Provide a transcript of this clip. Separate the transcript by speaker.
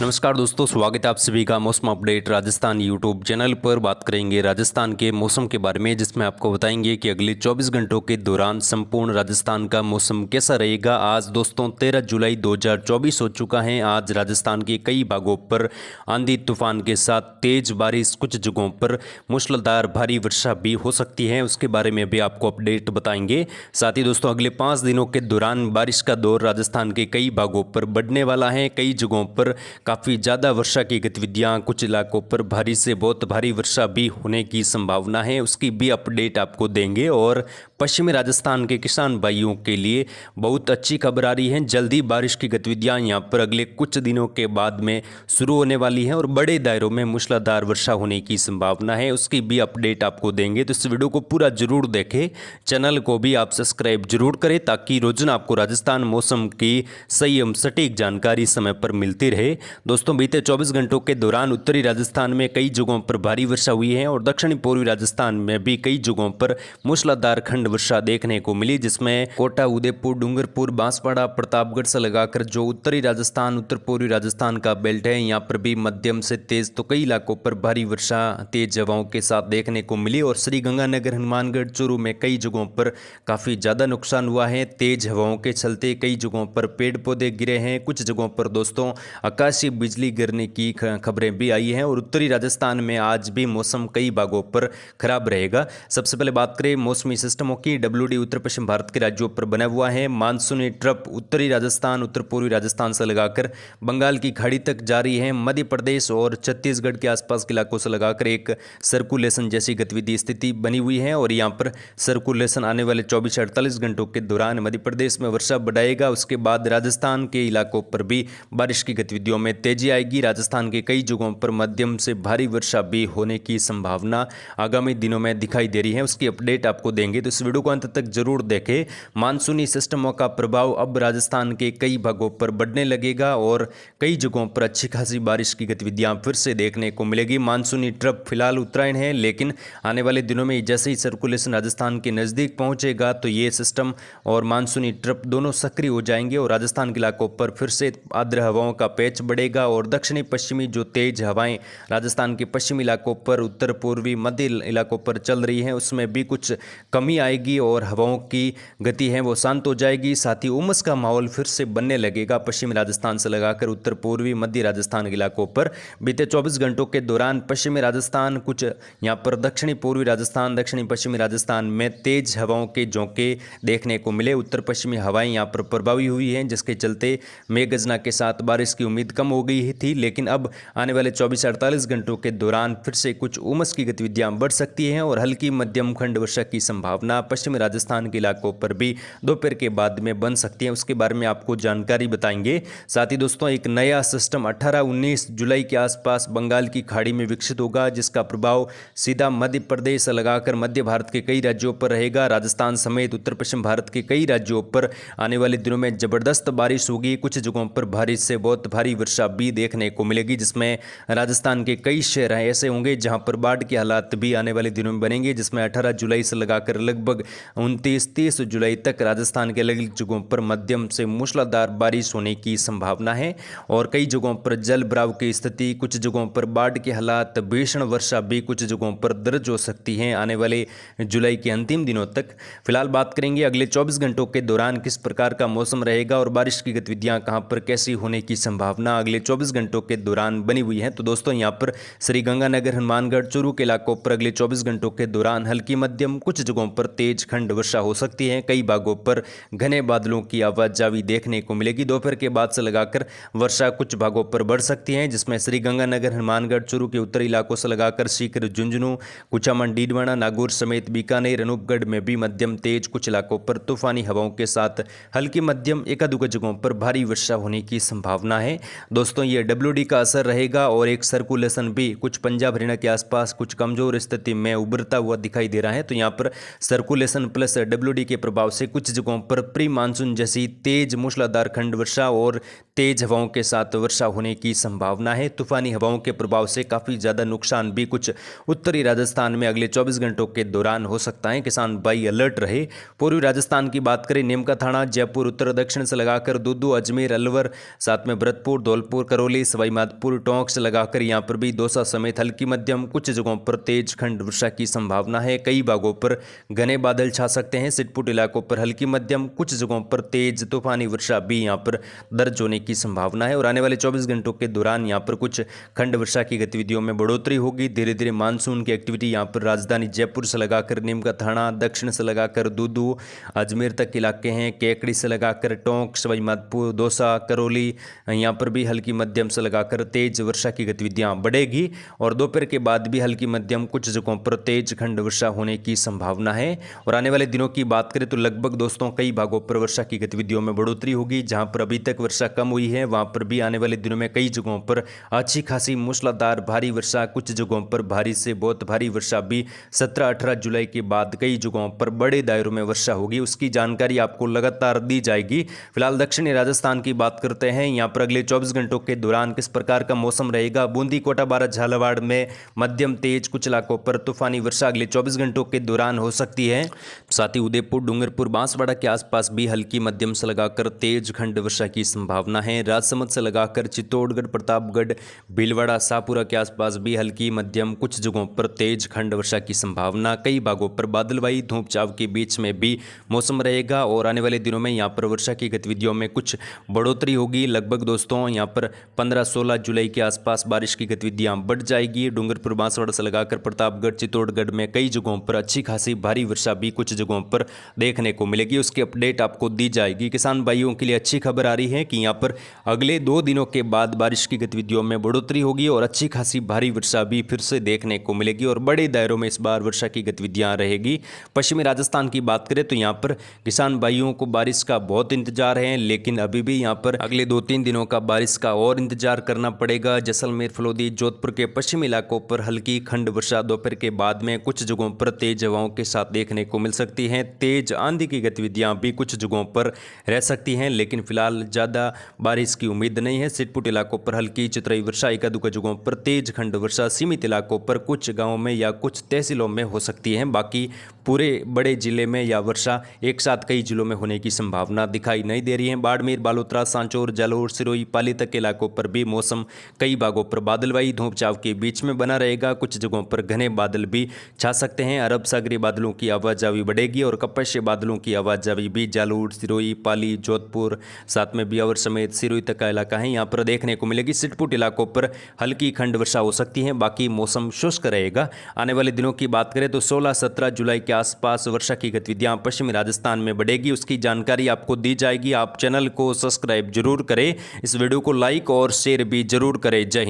Speaker 1: नमस्कार दोस्तों, स्वागत है आप सभी का मौसम अपडेट राजस्थान यूट्यूब चैनल पर। बात करेंगे राजस्थान के मौसम के बारे में, जिसमें आपको बताएंगे कि अगले 24 घंटों के दौरान संपूर्ण राजस्थान का मौसम कैसा रहेगा। आज दोस्तों 13 जुलाई 2024 हो चुका है। आज राजस्थान के कई भागों पर आंधी तूफान के साथ तेज बारिश, कुछ जगहों पर मूसलाधार भारी वर्षा भी हो सकती है। उसके बारे में भी आपको अपडेट बताएंगे। साथ ही दोस्तों अगले 5 दिनों के दौरान बारिश का दौर राजस्थान के कई भागों पर बढ़ने वाला है। कई जगहों पर काफ़ी ज़्यादा वर्षा की गतिविधियां, कुछ इलाकों पर भारी से बहुत भारी वर्षा भी होने की संभावना है। उसकी भी अपडेट आपको देंगे। और पश्चिमी राजस्थान के किसान भाइयों के लिए बहुत अच्छी खबर आ रही है। जल्दी बारिश की गतिविधियां यहां पर अगले कुछ दिनों के बाद में शुरू होने वाली हैं और बड़े दायरों में मूसलाधार वर्षा होने की संभावना है। उसकी भी अपडेट आपको देंगे, तो इस वीडियो को पूरा जरूर देखें। चैनल को भी आप सब्सक्राइब जरूर करें ताकि रोजाना आपको राजस्थान मौसम की सही एवं सटीक जानकारी समय पर मिलती रहे। दोस्तों बीते 24 घंटों के दौरान उत्तरी राजस्थान में कई जगहों पर भारी वर्षा हुई है और दक्षिणी पूर्वी राजस्थान में भी कई जगहों पर मूसलाधार खंड वर्षा देखने को मिली, जिसमें कोटा, उदयपुर, डूंगरपुर, बांसवाड़ा, प्रतापगढ़ से लगाकर जो उत्तरी राजस्थान, उत्तर पूर्वी राजस्थान का बेल्ट है, यहाँ पर भी मध्यम से तेज तो कई इलाकों पर भारी वर्षा तेज हवाओं के साथ देखने को मिली। और श्रीगंगानगर, हनुमानगढ़, चूरू में कई जगहों पर काफ़ी ज़्यादा नुकसान हुआ है। तेज हवाओं के चलते कई जगहों पर पेड़ पौधे गिरे हैं। कुछ जगहों पर दोस्तों आकाशीय बिजली गिरने की खबरें भी आई हैं। और उत्तरी राजस्थान में आज भी मौसम कई भागों पर खराब रहेगा। सबसे पहले बात करें मौसमी सिस्टमों की। डब्ल्यूडी उत्तर पश्चिम भारत के राज्यों पर बना हुआ है। मानसूनी ट्रफ उत्तरी राजस्थान, उत्तर पूर्वी राजस्थान से लगाकर बंगाल की खाड़ी तक जारी है। मध्य प्रदेश और छत्तीसगढ़ के आसपास के इलाकों से लगाकर एक सर्कुलेशन जैसी गतिविधि स्थिति बनी हुई है। और यहाँ पर सर्कुलेशन आने वाले 24 से 48 घंटों के दौरान मध्य प्रदेश में वर्षा बढ़ाएगा। उसके बाद राजस्थान के इलाकों पर भी बारिश की गतिविधियों में तेजी आएगी। राजस्थान के कई जगहों पर मध्यम से भारी वर्षा भी होने की संभावना आगामी दिनों में दिखाई दे रही है। उसकी अपडेट आपको देंगे, तो इस वीडियो को अंत तक जरूर देखें। मानसूनी सिस्टमों का प्रभाव अब राजस्थान के कई भागों पर बढ़ने लगेगा और कई जगहों पर अच्छी खासी बारिश की गतिविधियां फिर से देखने को मिलेगी। मानसूनी ट्रफ फिलहाल उत्तरायण है, लेकिन आने वाले दिनों में जैसे ही सर्कुलेशन राजस्थान के नज़दीक पहुंचेगा तो ये सिस्टम और मानसूनी ट्रफ दोनों सक्रिय हो जाएंगे और राजस्थान के इलाकों पर फिर से आर्द्र हवाओं का पैच बढ़ेगा। और दक्षिणी पश्चिमी जो तेज हवाएं राजस्थान के पश्चिमी इलाकों पर, उत्तर पूर्वी मध्य इलाकों पर चल रही हैं, उसमें भी कुछ कमी आएगी और हवाओं की गति है वो शांत हो जाएगी। साथ ही उमस का माहौल फिर से बनने लगेगा पश्चिमी राजस्थान से लगाकर उत्तर पूर्वी मध्य राजस्थान के इलाकों पर। बीते 24 घंटों के दौरान पश्चिमी राजस्थान, कुछ यहाँ पर दक्षिणी पूर्वी राजस्थान, दक्षिणी पश्चिमी राजस्थान में तेज हवाओं के झोंके देखने को मिले। उत्तर पश्चिमी हवाएं यहाँ पर प्रभावी हुई हैं, जिसके चलते मेघगर्जना के साथ बारिश की उम्मीद कम हो गई थी। लेकिन अब आने वाले 24-48 घंटों के दौरान फिर से कुछ उमस की गतिविधियां बढ़ सकती हैं और हल्की मध्यम खंड वर्षा की संभावना पश्चिमी राजस्थान के इलाकों पर भी दोपहर के बाद में बन सकती है। उसके बारे में आपको जानकारी बताएंगे। साथ ही दोस्तों एक नया सिस्टम 18-19 जुलाई के आसपास बंगाल की खाड़ी में विकसित होगा, जिसका प्रभाव सीधा मध्य प्रदेश से लगाकर मध्य भारत के कई राज्यों पर रहेगा। राजस्थान समेत उत्तर पश्चिम भारत के कई राज्यों पर आने वाले दिनों में जबरदस्त बारिश होगी। कुछ जगहों पर भारी से बहुत भारी वर्षा भी देखने को मिलेगी, जिसमें राजस्थान के कई शहर ऐसे होंगे जहां पर बाढ़ के हालात भी आने वाले दिनों में बनेंगे। जिसमें 18 जुलाई से लगाकर लगभग 29-30 जुलाई तक राजस्थान के अलग अलग जगहों पर मध्यम से मूसलाधार बारिश होने की संभावना है और कई जगहों पर जल भराव की स्थिति, कुछ जगहों पर बाढ़ के हालात, भीषण वर्षा भी कुछ जगहों पर दर्ज हो सकती है आने वाले जुलाई के अंतिम दिनों तक। फिलहाल बात करेंगे अगले 24 घंटों के दौरान किस प्रकार का मौसम रहेगा और बारिश की गतिविधियां कहां पर कैसी होने की संभावना अगले 24 घंटों के दौरान बनी हुई है। तो दोस्तों यहां पर श्रीगंगानगर, हनुमानगढ़, चूरू के इलाकों पर अगले 24 घंटों के दौरान हल्की मध्यम, कुछ जगहों पर तेज खंड वर्षा हो सकती है। कई भागों पर घने बादलों की आवाजावी देखने को मिलेगी। दोपहर के बाद से लगाकर वर्षा कुछ भागों पर बढ़ सकती है, जिसमें श्रीगंगानगर, हनुमानगढ़, चूरू के उत्तरी इलाकों से लगाकर सीकर, झुंझुनू, कुचामन, डीडवाना, नागौर समेत बीकानेर, अनूपगढ़ में भी मध्यम तेज, कुछ इलाकों पर तूफानी हवाओं के साथ हल्की मध्यम, एकाध जगहों पर भारी वर्षा होने की संभावना है। दोस्तों ये डब्ल्यूडी का असर रहेगा और एक सर्कुलेशन भी कुछ पंजाब हरियाणा के आसपास कुछ कमजोर स्थिति में उभरता हुआ दिखाई दे रहा है। तो यहाँ पर सर्कुलेशन प्लस डब्ल्यूडी के प्रभाव से कुछ जगहों पर प्री मानसून जैसी तेज मूसलाधार खंड वर्षा और तेज हवाओं के साथ वर्षा होने की संभावना है। तूफानी हवाओं के प्रभाव से काफ़ी ज़्यादा नुकसान भी कुछ उत्तरी राजस्थान में अगले 24 घंटों के दौरान हो सकता है। किसान भाई अलर्ट रहे। पूर्वी राजस्थान की बात करें, नीमका थाना, जयपुर, उत्तर दक्षिण से लगाकर दूदू, अजमेर, अलवर, साथ में भरतपुर, धौलपुर, धौलपुर, करौली, सवाई माधोपुर, टोंक से लगाकर यहाँ पर भी दौसा समेत हल्की मध्यम, कुछ जगहों पर तेज खंड वर्षा की संभावना है। कई भागों पर घने बादल छा सकते हैं। सिटपुट इलाकों पर हल्की मध्यम, कुछ जगहों पर तेज तूफानी वर्षा भी यहाँ पर दर्ज होने की संभावना है। और आने वाले 24 घंटों के दौरान यहाँ पर कुछ खंड वर्षा की गतिविधियों में बढ़ोतरी होगी। धीरे धीरे मानसून की एक्टिविटी यहाँ पर राजधानी जयपुर से लगाकर नीमका थाना, दक्षिण से लगाकर दूदू, अजमेर तक इलाके हैं, केकड़ी से लगाकर टोंक, सवाई माधोपुर, दौसा, करौली, यहाँ पर भी हल्की मध्यम से लगाकर तेज वर्षा की गतिविधियाँ बढ़ेगी। और दोपहर के बाद भी हल्की मध्यम, कुछ जगहों पर तेज खंड वर्षा होने की संभावना है। और आने वाले दिनों की बात करें तो लगभग दोस्तों कई भागों पर वर्षा की गतिविधियों में बढ़ोतरी होगी। जहां पर अभी तक वर्षा कम हुई है वहां पर भी आने वाले दिनों में कई जगहों पर अच्छी खासी मूसलाधार भारी वर्षा, कुछ जगहों पर भारी से बहुत भारी वर्षा भी 17-18 जुलाई के बाद कई जगहों पर बड़े दायरों में वर्षा होगी। उसकी जानकारी आपको लगातार दी जाएगी। फिलहाल दक्षिणी राजस्थान की बात करते हैं। यहाँ पर अगले 24 घंटों के दौरान किस प्रकार का मौसम रहेगा। बूंदी, कोटा, बारा, झालावाड़ में मध्यम तेज, कुछ इलाकों पर तूफानी वर्षा अगले 24 घंटों के दौरान हो सकती है। साथ ही उदयपुर, डूंगरपुर, बांसवाड़ा के आसपास भी हल्की मध्यम से लगाकर तेज खंड वर्षा की संभावना है। राजसमंद से लगाकर चित्तौड़गढ़, प्रतापगढ़, भीलवाड़ा, शाहपुरा के आसपास भी हल्की मध्यम, कुछ जगहों पर तेज खंड वर्षा की संभावना। कई भागों पर बादलवाई धूप छांव के बीच में भी मौसम रहेगा। और आने वाले दिनों में यहाँ पर वर्षा की गतिविधियों में कुछ बढ़ोतरी होगी। लगभग दोस्तों यहाँ पर 15-16 जुलाई के आसपास बारिश की गतिविधियाँ बढ़ जाएगी। डूंगरपुर, बांसवाड़ा से लगाकर प्रतापगढ़, चित्तौड़गढ़ में कई जगहों पर अच्छी खासी भारी वर्षा भी कुछ जगहों पर देखने को मिलेगी। उसकी अपडेट आपको दी जाएगी। किसान भाइयों के लिए अच्छी खबर आ रही है कि यहाँ पर अगले 2 दिनों के बाद बारिश की गतिविधियों में बढ़ोतरी होगी और अच्छी खासी भारी वर्षा भी फिर से देखने को मिलेगी और बड़े दायरों में इस बार वर्षा की गतिविधियां रहेगी। पश्चिमी राजस्थान की बात करें तो यहाँ पर किसान भाइयों को बारिश का बहुत इंतजार है, लेकिन अभी भी यहाँ पर अगले 2-3 दिनों का बारिश का और इंतजार करना पड़ेगा। जैसलमेर, फलोदी, जोधपुर के पश्चिमी इलाकों पर हल्की खंड वर्षा दोपहर के बाद में कुछ जगहों पर तेज हवाओं के साथ देखने को मिल सकती है। तेज आंधी की गतिविधियां भी कुछ जगहों पर रह सकती हैं, लेकिन फिलहाल ज़्यादा बारिश की उम्मीद नहीं है। सिटपुट इलाकों पर हल्की चितरई वर्षा, एका दुका जगहों पर तेज खंड वर्षा, सीमित इलाकों पर कुछ गांवों में या कुछ तहसीलों में हो सकती है। बाकी पूरे बड़े जिले में या वर्षा एक साथ कई जिलों में होने की संभावना दिखाई नहीं दे रही है। बाड़मेर, बालोतरा, सांचौर, जालोर, सिरोही, पाली तक के इलाकों पर भी मौसम कई भागों पर बादलवाई धूप छांव के बीच में बना रहेगा। कुछ जगहों पर घने बादल भी छा सकते हैं। अरब सागरी बादलों की आवाजावी बढ़ेगी और कपस्य बादलों की आवाजावी भी जालोर, सिरोही, पाली, जोधपुर, साथ में बियावर समेत सिरोही तक का इलाका है यहाँ पर देखने को मिलेगी। सिटपुट इलाकों पर हल्की खंड वर्षा हो सकती है। बाकी मौसम शुष्क रहेगा। आने वाले दिनों की बात करें तो 16-17 जुलाई के आसपास वर्षा की गतिविधियां पश्चिमी राजस्थान में बढ़ेगी। उसकी जानकारी आपको दी जाएगी। आप चैनल को सब्सक्राइब जरूर करें, इस वीडियो को लाइक और शेयर भी जरूर करें। जय हिंद।